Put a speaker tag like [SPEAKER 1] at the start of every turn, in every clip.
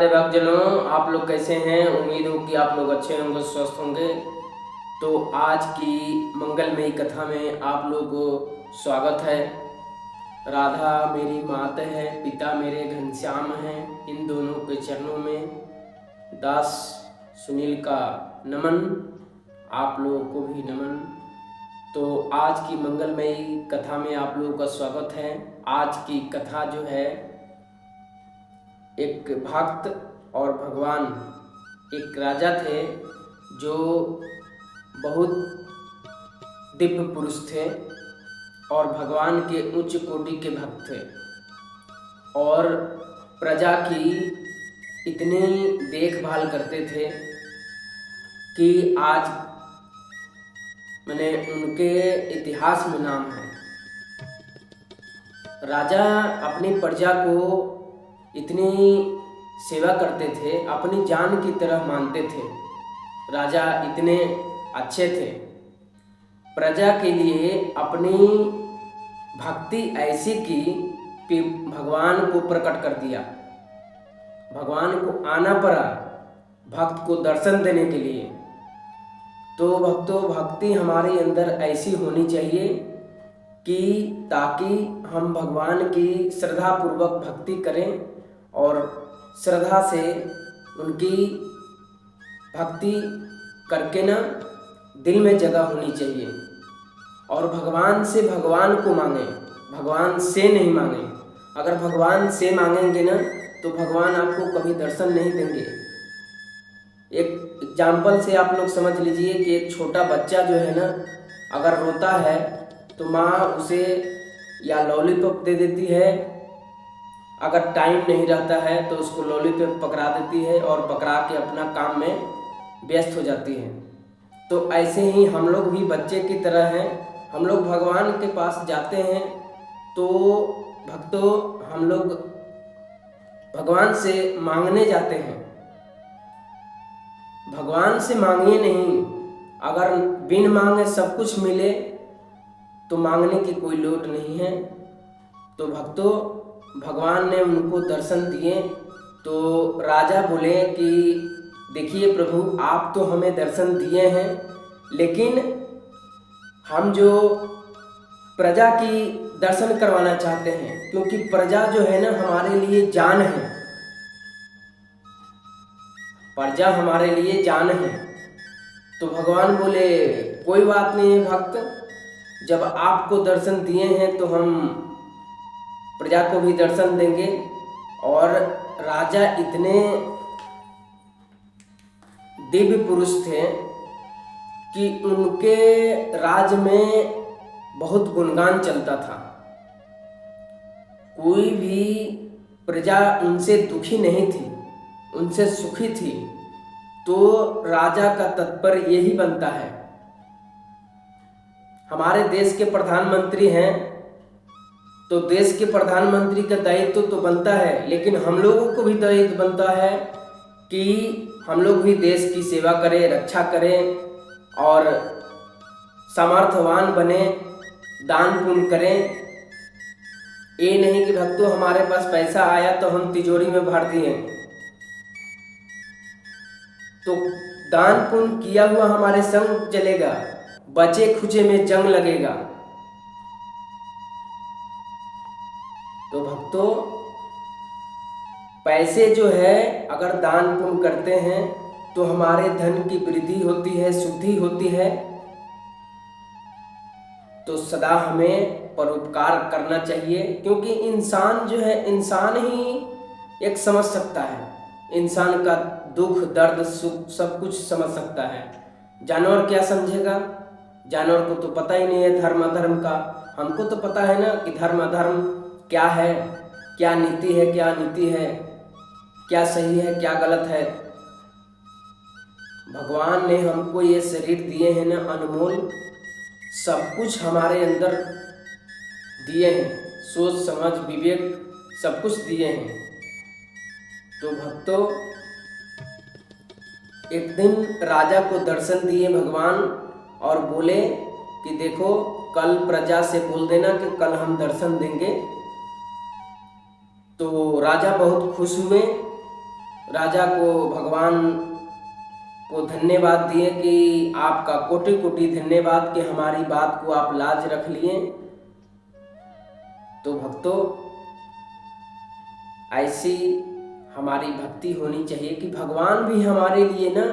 [SPEAKER 1] राधे भक्तजनों, आप लोग कैसे हैं। उम्मीद हो कि आप लोग अच्छे होंगे, स्वस्थ होंगे। तो आज की मंगलमयी कथा में आप लोग को स्वागत है। राधा मेरी माता है, पिता मेरे घनश्याम हैं। इन दोनों के चरणों में दास सुनील का नमन, आप लोगों को भी नमन। तो आज की मंगलमयी कथा में आप लोगों का स्वागत है। आज की कथा जो है, एक भक्त और भगवान, एक राजा थे जो बहुत दिव्य पुरुष थे और भगवान के उच्च कोटि के भक्त थे और प्रजा की इतनी देखभाल करते थे कि आज मैंने उनके इतिहास में नाम है। राजा अपनी प्रजा को इतनी सेवा करते थे, अपनी जान की तरह मानते थे। राजा इतने अच्छे थे, प्रजा के लिए अपनी भक्ति ऐसी की कि भगवान को प्रकट कर दिया। भगवान को आना पड़ा भक्त को दर्शन देने के लिए। तो भक्तों, भक्ति हमारे अंदर ऐसी होनी चाहिए कि ताकि हम भगवान की श्रद्धापूर्वक भक्ति करें और श्रद्धा से उनकी भक्ति करके ना दिल में जगह होनी चाहिए और भगवान से भगवान को मांगे, भगवान से नहीं मांगे। अगर भगवान से मांगेंगे ना तो भगवान आपको कभी दर्शन नहीं देंगे। एक एग्जाम्पल से आप लोग समझ लीजिए कि एक छोटा बच्चा जो है ना, अगर रोता है तो माँ उसे या लॉलीपॉप दे देती है, अगर टाइम नहीं रहता है तो उसको लॉलीपॉप पकड़ा देती है और पकड़ा के अपना काम में व्यस्त हो जाती है। तो ऐसे ही हम लोग भी बच्चे की तरह हैं। हम लोग भगवान के पास जाते हैं तो भक्तों, हम लोग भगवान से मांगने जाते हैं। भगवान से मांगिए नहीं। अगर बिन मांगे सब कुछ मिले तो मांगने की कोई लोट नहीं है। तो भक्तों, भगवान ने उनको दर्शन दिए तो राजा बोले कि देखिए प्रभु, आप तो हमें दर्शन दिए हैं, लेकिन हम जो प्रजा की दर्शन करवाना चाहते हैं, क्योंकि प्रजा जो है ना हमारे लिए जान है। प्रजा हमारे लिए जान है। तो भगवान बोले कोई बात नहीं है भक्त, जब आपको दर्शन दिए हैं तो हम प्रजा को भी दर्शन देंगे। और राजा इतने दिव्य पुरुष थे कि उनके राज में बहुत गुणगान चलता था। कोई भी प्रजा उनसे दुखी नहीं थी, उनसे सुखी थी। तो राजा का तात्पर्य यही बनता है। हमारे देश के प्रधानमंत्री हैं तो देश के प्रधानमंत्री का दायित्व तो बनता है, लेकिन हम लोगों को भी दायित्व बनता है कि हम लोग भी देश की सेवा करें, रक्षा करें और सामर्थ्यवान बने, दान पुण्य करें। ये नहीं कि भक्तों हमारे पास पैसा आया तो हम तिजोरी में भर दिए। तो दान पुण्य किया हुआ हमारे संग चलेगा, बचे खुचे में जंग लगेगा। तो भक्तों, पैसे जो है अगर दान पुण्य करते हैं तो हमारे धन की वृद्धि होती है, शुद्धि होती है। तो सदा हमें परोपकार करना चाहिए, क्योंकि इंसान जो है, इंसान ही एक समझ सकता है। इंसान का दुख दर्द सुख सब कुछ समझ सकता है। जानवर क्या समझेगा? जानवर को तो पता ही नहीं है धर्म अधर्म का। हमको तो पता है ना कि धर्म अधर्म क्या है, क्या नीति है, क्या नीति है, क्या सही है, क्या गलत है। भगवान ने हमको ये शरीर दिए हैं ना अनमोल, सब कुछ हमारे अंदर दिए हैं, सोच समझ विवेक सब कुछ दिए हैं। तो भक्तों, एक दिन राजा को दर्शन दिए भगवान और बोले कि देखो, कल प्रजा से बोल देना कि कल हम दर्शन देंगे। तो राजा बहुत खुश हुए राजा को भगवान को धन्यवाद दिए कि आपका कोटि कोटि धन्यवाद कि हमारी बात को आप लाज रख लिए। तो भक्तों, ऐसी हमारी भक्ति होनी चाहिए कि भगवान भी हमारे लिए ना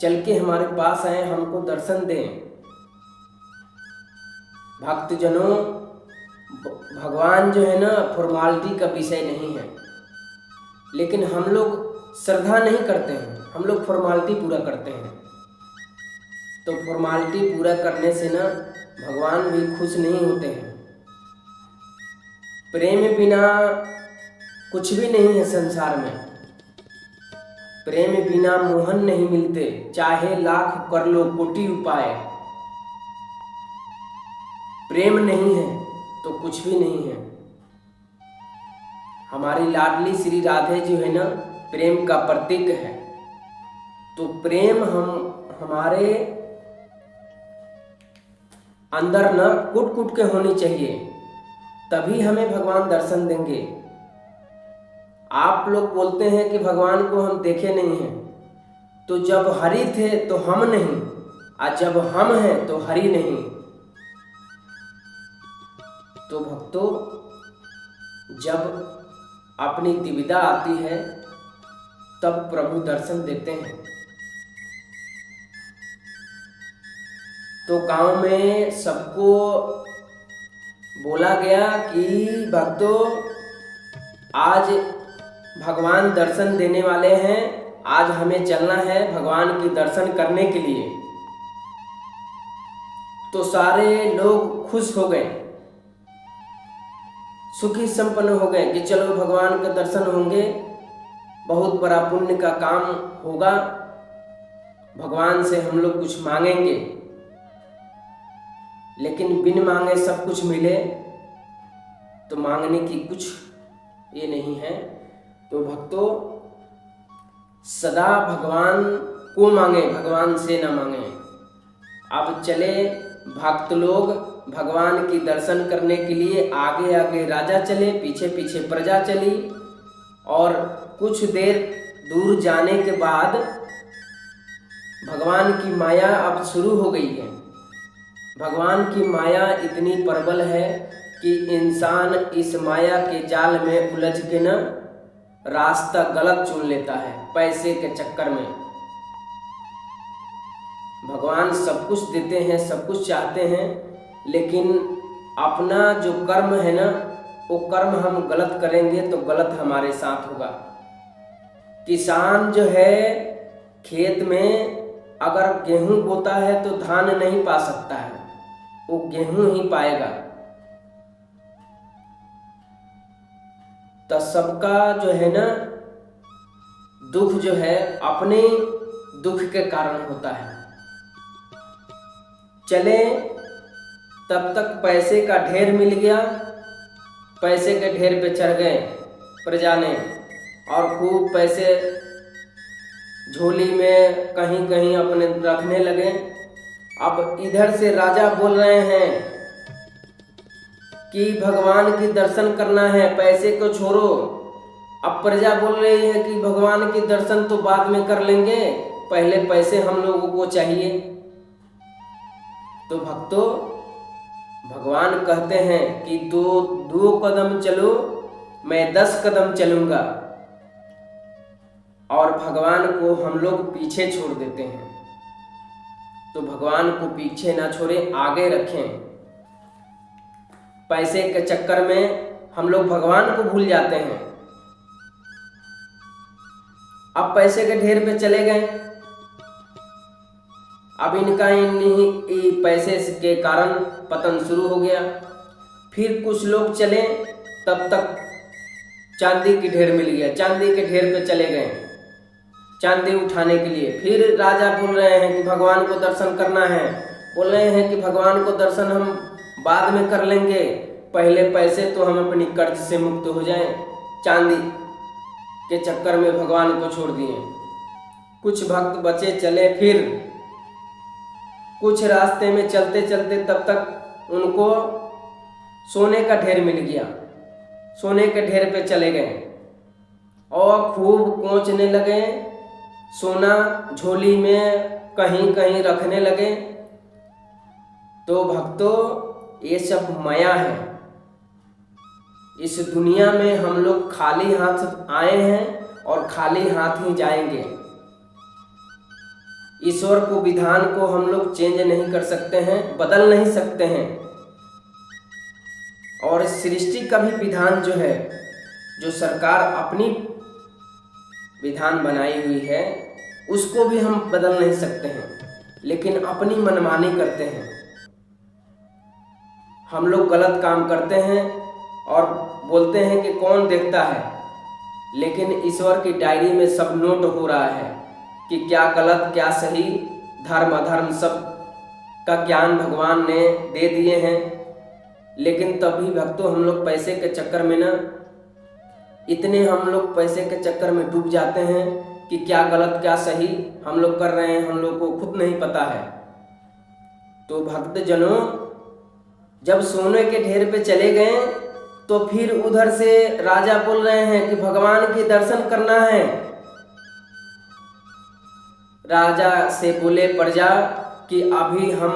[SPEAKER 1] चल के हमारे पास आए, हमको दर्शन दें। भक्तजनों, भगवान जो है ना फॉर्मालिटी का विषय नहीं है, लेकिन हम लोग श्रद्धा नहीं करते हैं, हम लोग फॉर्मालिटी पूरा करते हैं। तो फॉर्मालिटी पूरा करने से ना भगवान भी खुश नहीं होते हैं। प्रेम बिना कुछ भी नहीं है संसार में। प्रेम बिना मोहन नहीं मिलते, चाहे लाख कर लो कोटि उपाय। प्रेम नहीं है तो कुछ भी नहीं है। हमारी लाडली श्री राधे जो है ना प्रेम का प्रतीक है। तो प्रेम हमारे अंदर ना कुट कुट के होनी चाहिए, तभी हमें भगवान दर्शन देंगे। आप लोग बोलते हैं कि भगवान को हम देखे नहीं हैं, तो जब हरि थे तो हम नहीं, और जब हम हैं तो हरि नहीं। तो भक्तों, जब अपनी दिविदा आती है तब प्रभु दर्शन देते हैं। तो गांव में सबको बोला गया कि भक्तों, आज भगवान दर्शन देने वाले हैं, आज हमें चलना है भगवान के दर्शन करने के लिए। तो सारे लोग खुश हो गए, सुखी संपन्न हो गए कि चलो भगवान के दर्शन होंगे, बहुत बड़ा पुण्य का काम होगा, भगवान से हम लोग कुछ मांगेंगे। लेकिन बिन मांगे सब कुछ मिले तो मांगने की कुछ ये नहीं है। तो भक्तों, सदा भगवान को मांगे, भगवान से ना मांगे। अब चले भक्त लोग भगवान की दर्शन करने के लिए, आगे आगे राजा चले, पीछे पीछे प्रजा चली। और कुछ देर दूर जाने के बाद भगवान की माया अब शुरू हो गई है। भगवान की माया इतनी प्रबल है कि इंसान इस माया के जाल में उलझ के न रास्ता गलत चुन लेता है पैसे के चक्कर में। भगवान सब कुछ देते हैं, सब कुछ चाहते हैं, लेकिन अपना जो कर्म है ना, वो कर्म हम गलत करेंगे तो गलत हमारे साथ होगा। किसान जो है खेत में अगर गेहूं बोता है तो धान नहीं पा सकता है, वो गेहूं ही पाएगा। तो सबका जो है ना दुख जो है अपने दुख के कारण होता है। चले तब तक पैसे का ढेर मिल गया, पैसे के ढेर पे चढ़ गए प्रजा ने और खूब पैसे झोली में कहीं कहीं अपने रखने लगे। अब इधर से राजा बोल रहे हैं कि भगवान की दर्शन करना है, पैसे को छोड़ो। अब प्रजा बोल रही है कि भगवान की दर्शन तो बाद में कर लेंगे, पहले पैसे हम लोगों को चाहिए। तो भक्तों, भगवान कहते हैं कि दो कदम चलो, मैं 10 कदम चलूंगा। और भगवान को हम लोग पीछे छोड़ देते हैं। तो भगवान को पीछे ना छोड़े, आगे रखें। पैसे के चक्कर में हम लोग भगवान को भूल जाते हैं। अब पैसे के ढेर पे चले गए, अब इनका इन्हीं पैसे के कारण पतन शुरू हो गया। फिर कुछ लोग चले, तब तक चांदी की ढेर मिल गया, चांदी के ढेर पे चले गए चांदी उठाने के लिए। फिर राजा बोल रहे हैं कि भगवान को दर्शन करना है, बोल रहे हैं कि भगवान को दर्शन हम बाद में कर लेंगे, पहले पैसे तो हम अपनी कर्ज से मुक्त हो जाएं। चांदी के चक्कर में भगवान को छोड़ दिए। कुछ भक्त बचे, चले, फिर कुछ रास्ते में चलते चलते तब तक उनको सोने का ढेर मिल गया, सोने के ढेर पे चले गए। और खूब कोचने लगे, सोना झोली में कहीं कहीं रखने लगे। तो भक्तों, ये सब माया है। इस दुनिया में हम लोग खाली हाथ आए हैं और खाली हाथ ही जाएंगे। ईश्वर को, विधान को हम लोग चेंज नहीं कर सकते हैं, बदल नहीं सकते हैं। और सृष्टि का भी विधान जो है, जो सरकार अपनी विधान बनाई हुई है, उसको भी हम बदल नहीं सकते हैं, लेकिन अपनी मनमानी करते हैं। हम लोग गलत काम करते हैं और बोलते हैं कि कौन देखता है, लेकिन ईश्वर की डायरी में सब नोट हो रहा है कि क्या गलत क्या सही, धर्म अधर्म सब का ज्ञान भगवान ने दे दिए हैं। लेकिन तभी भक्तों, हम लोग पैसे के चक्कर में ना, इतने हम लोग पैसे के चक्कर में डूब जाते हैं कि क्या गलत क्या सही हम लोग कर रहे हैं, हम लोग को खुद नहीं पता है। तो भक्तजनों, जब सोने के ढेर पे चले गए तो फिर उधर से राजा बोल रहे हैं कि भगवान के दर्शन करना है। राजा से बोले प्रजा कि अभी हम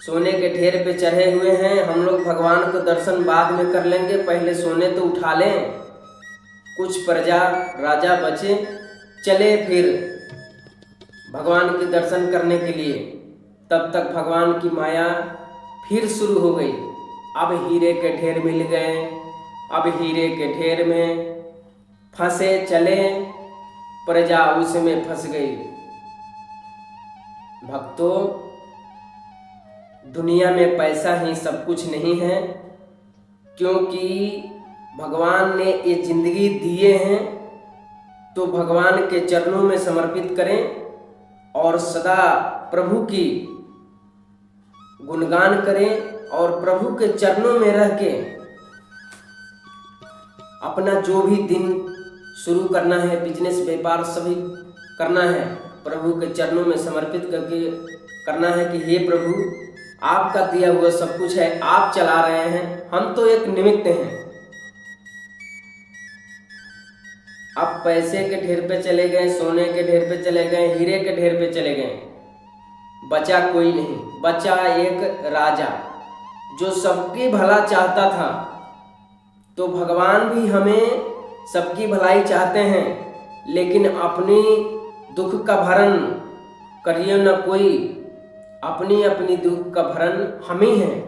[SPEAKER 1] सोने के ढेर पे चढ़े हुए हैं, हम लोग भगवान को दर्शन बाद में कर लेंगे, पहले सोने तो उठा लें। कुछ प्रजा राजा बचे, चले फिर भगवान के दर्शन करने के लिए। तब तक भगवान की माया फिर शुरू हो गई। अब हीरे के ढेर मिल गए, अब हीरे के ढेर में फंसे चले, प्रजा उसमें फंस गई। भक्तों, दुनिया में पैसा ही सब कुछ नहीं है, क्योंकि भगवान ने ये जिंदगी दिए हैं तो भगवान के चरणों में समर्पित करें और सदा प्रभु की गुणगान करें और प्रभु के चरणों में रह के अपना जो भी दिन शुरू करना है, बिजनेस व्यापार सभी करना है, प्रभु के चरणों में समर्पित करके करना है कि हे प्रभु, आपका दिया हुआ सब कुछ है, आप चला रहे हैं, हम तो एक निमित्त हैं। अब पैसे के ढेर पे चले गए, सोने के ढेर पे चले गए, हीरे के ढेर पे चले गए, बचा कोई नहीं। बचा एक राजा जो सबकी भला चाहता था। तो भगवान भी हमें सबकी भलाई चाहते हैं, लेकिन अपनी दुख का भरण करिए न कोई, अपनी अपनी दुख का भरण हम ही हैं।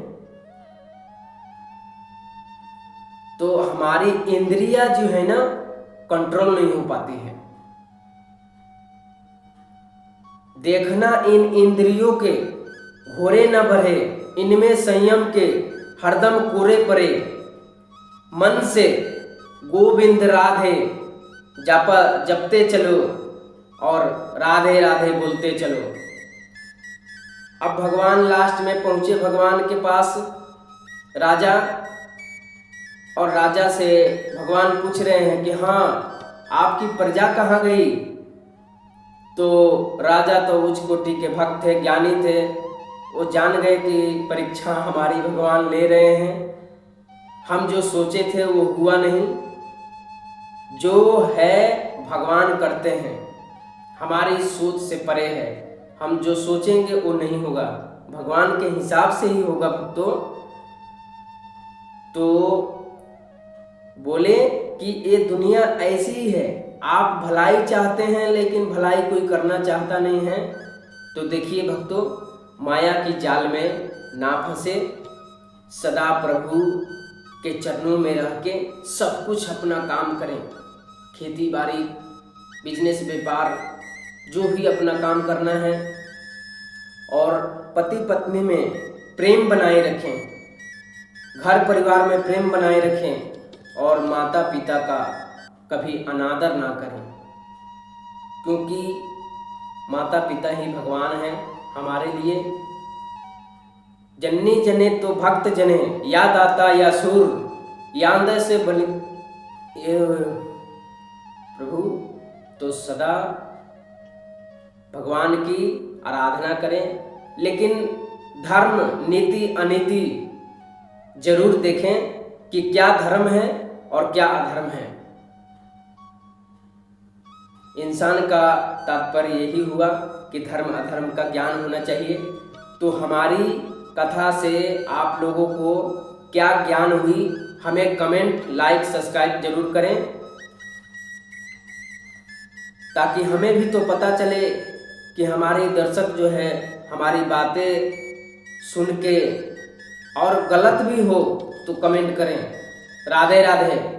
[SPEAKER 1] तो हमारी इंद्रियां जो है ना, कंट्रोल नहीं हो पाती है। देखना इन इंद्रियों के घोरे न बढ़े, इनमें संयम के हरदम कोरे परे, मन से गोविंद राधे जपते चलो और राधे राधे बोलते चलो। अब भगवान लास्ट में पहुंचे भगवान के पास राजा, और राजा से भगवान पूछ रहे हैं कि हाँ, आपकी प्रजा कहाँ गई। तो राजा तो उच्च कोटि के भक्त थे, ज्ञानी थे, वो जान गए कि परीक्षा हमारी भगवान ले रहे हैं, हम जो सोचे थे वो हुआ नहीं। जो है भगवान करते हैं, हमारी सोच से परे है, हम जो सोचेंगे वो नहीं होगा, भगवान के हिसाब से ही होगा भक्तों। तो बोले कि ये दुनिया ऐसी ही है, आप भलाई चाहते हैं लेकिन भलाई कोई करना चाहता नहीं है। तो देखिए भक्तों, माया की जाल में ना फंसे, सदा प्रभु के चरणों में रह के सब कुछ अपना काम करें, खेती बाड़ी, बिजनेस व्यापार, जो भी अपना काम करना है, और पति पत्नी में प्रेम बनाए रखें, घर परिवार में प्रेम बनाए रखें, और माता पिता का कभी अनादर ना करें, क्योंकि माता पिता ही भगवान हैं हमारे लिए। जननी जने तो भक्त जने, या दाता या सूर, यांद से बलि प्रभु। तो सदा भगवान की आराधना करें, लेकिन धर्म नीति अनीति जरूर देखें कि क्या धर्म है और क्या अधर्म है। इंसान का तात्पर्य यही हुआ कि धर्म अधर्म का ज्ञान होना चाहिए। तो हमारी कथा से आप लोगों को क्या ज्ञान हुई, हमें कमेंट, लाइक, सब्सक्राइब जरूर करें, ताकि हमें भी तो पता चले कि हमारे दर्शक जो है हमारी बातें सुन के और गलत भी हो तो कमेंट करें। राधे राधे।